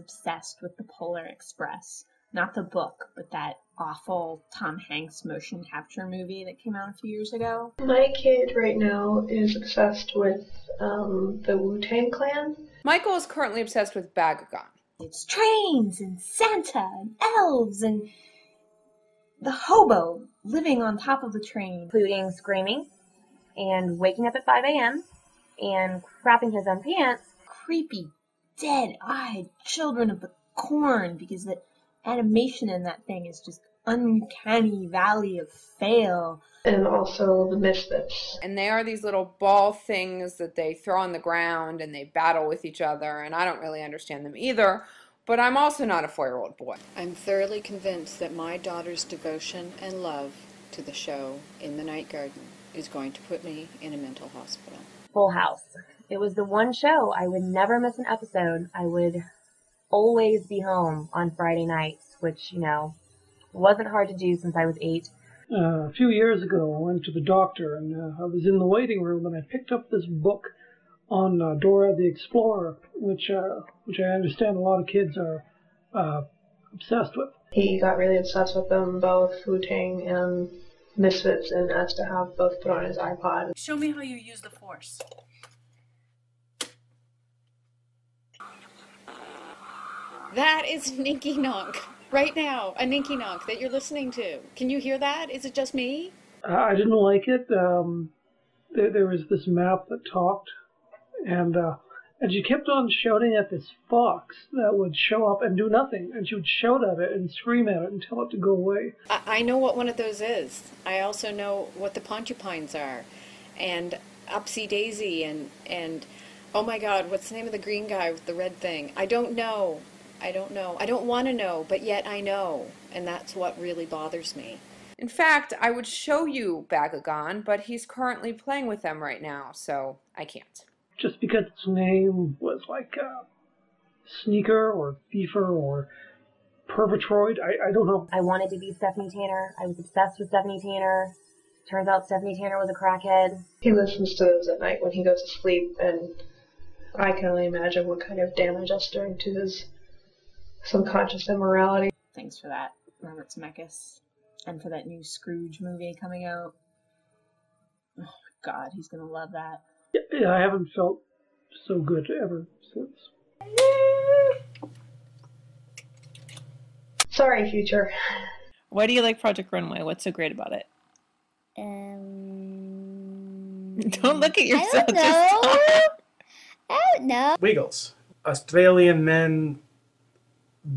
obsessed with the Polar Express. Not the book, but that awful Tom Hanks motion capture movie that came out a few years ago. My kid right now is obsessed with the Wu-Tang Clan. Michael is currently obsessed with Bakugan. It's trains and Santa and elves and the hobo living on top of the train. Including screaming and waking up at 5 a.m. and crapping his own pants. Creepy, dead-eyed children of the corn, because the animation in that thing is just uncanny valley of fail. And also the Misfits. And they are these little ball things that they throw on the ground and they battle with each other, and I don't really understand them either, but I'm also not a 4-year-old boy. I'm thoroughly convinced that my daughter's devotion and love to the show In the Night Garden is going to put me in a mental hospital. Full House. It was the one show I would never miss an episode. I would always be home on Friday nights, which, wasn't hard to do since I was 8. A few years ago, I went to the doctor, and I was in the waiting room, and I picked up this book on Dora the Explorer, which I understand a lot of kids are obsessed with. He got really obsessed with them, both Wu-Tang and Misfits, and asked to have both put on his iPod. Show me how you use the Force. That is Ninky Nonk. Right now, a Ninky Nonk that you're listening to. Can you hear that? Is it just me? I didn't like it. There was this map that talked, and she kept on shouting at this fox that would show up and do nothing, and she would shout at it and scream at it and tell it to go away. I know what one of those is. I also know what the porcupines are, and Upsy Daisy, and oh my God, what's the name of the green guy with the red thing? I don't know. I don't want to know, but yet I know, and that's what really bothers me. In fact, I would show you Bakugan, but he's currently playing with them right now, so I can't. Just because its name was like Sneaker or Thiefer or Perpetroid, I don't know. I wanted to be Stephanie Tanner. I was obsessed with Stephanie Tanner. Turns out Stephanie Tanner was a crackhead. He listens to those at night when he goes to sleep, and I can only imagine what kind of damage that's doing to his subconscious immorality. Thanks for that, Robert Zemeckis. And for that new Scrooge movie coming out. Oh my God, he's gonna love that. Yeah, I haven't felt so good ever since. Sorry, future. Why do you like Project Runway? What's so great about it? Don't look at yourself. I don't know. Wiggles. Australian men,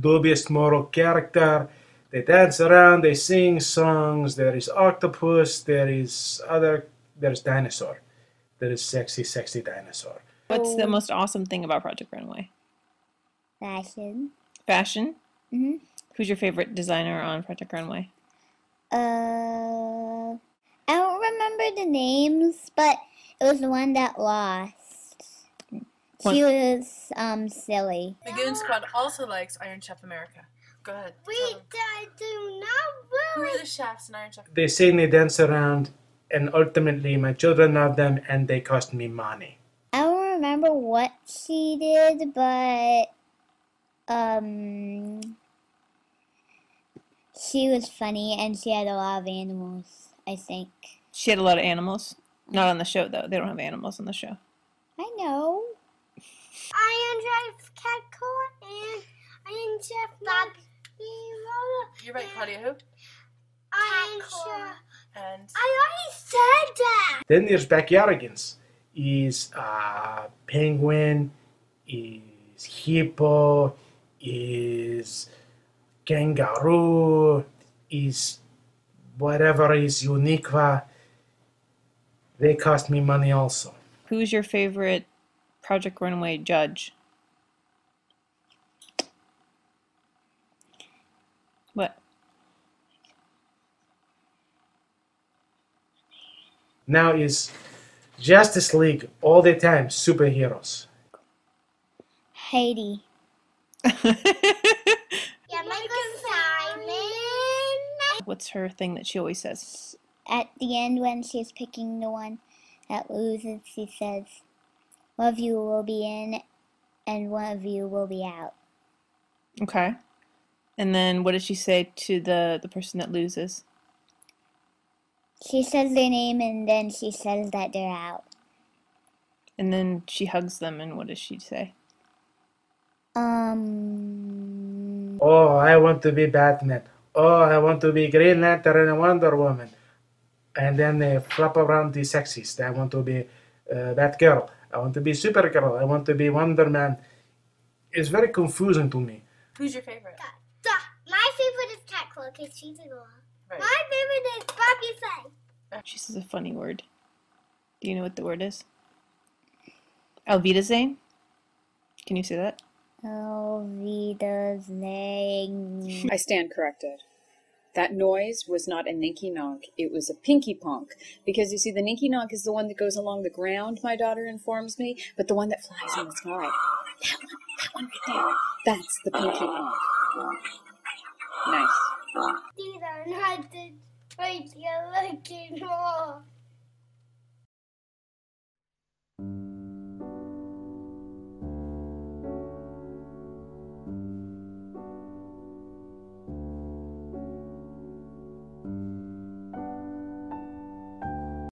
dubious moral character. They dance around, they sing songs. There is octopus, there's dinosaur. There is sexy, sexy dinosaur. What's the most awesome thing about Project Runway? Fashion. Fashion? Mm-hmm. Who's your favorite designer on Project Runway? I don't remember the names, but it was the one that lost. She was silly. The Goon Squad also likes Iron Chef America. Go ahead. Wait, I do not Who really. are the chefs in Iron Chef? They sing, they dance around, and ultimately my children love them and they cost me money. I don't remember what she did, but she was funny and she had a lot of animals, I think. She had a lot of animals. Not on the show, though. They don't have animals on the show. I know. Iron Chef Catco and Iron Chef Bob. You're right, Claudia. Who? Iron Chef. And I already said that. Then there's Backyardigans. Is penguin, is hippo, is kangaroo, is whatever is uniqua. They cost me money also. who's your favorite Project Runway judge? What? Now is Justice League all the time superheroes. Heidi. What's her thing that she always says? At the end, when she's picking the one that loses, she says, one of you will be in and one of you will be out. Okay. And then what does she say to the person that loses? She says their name and then she says that they're out. And then she hugs them, and what does she say? Oh, I want to be Batman. Oh, I want to be Green Lantern and Wonder Woman. And then they flap around the sexist. I want to be Batgirl. I want to be Supergirl. I want to be Wonder Man. It's very confusing to me. Who's your favorite? My favorite is Catclaw because she's a girl. Right. My favorite is Bobby Flay. She says a funny word. Do you know what the word is? Alvida Can you say that? Alvida's name. I stand corrected. That noise was not a ninky nonk, it was a pinky ponk. Because you see, the ninky nonk is the one that goes along the ground, my daughter informs me, but the one that flies in the sky. That one right there. That's the pinky ponk. Nice. These are not the toys you're looking for.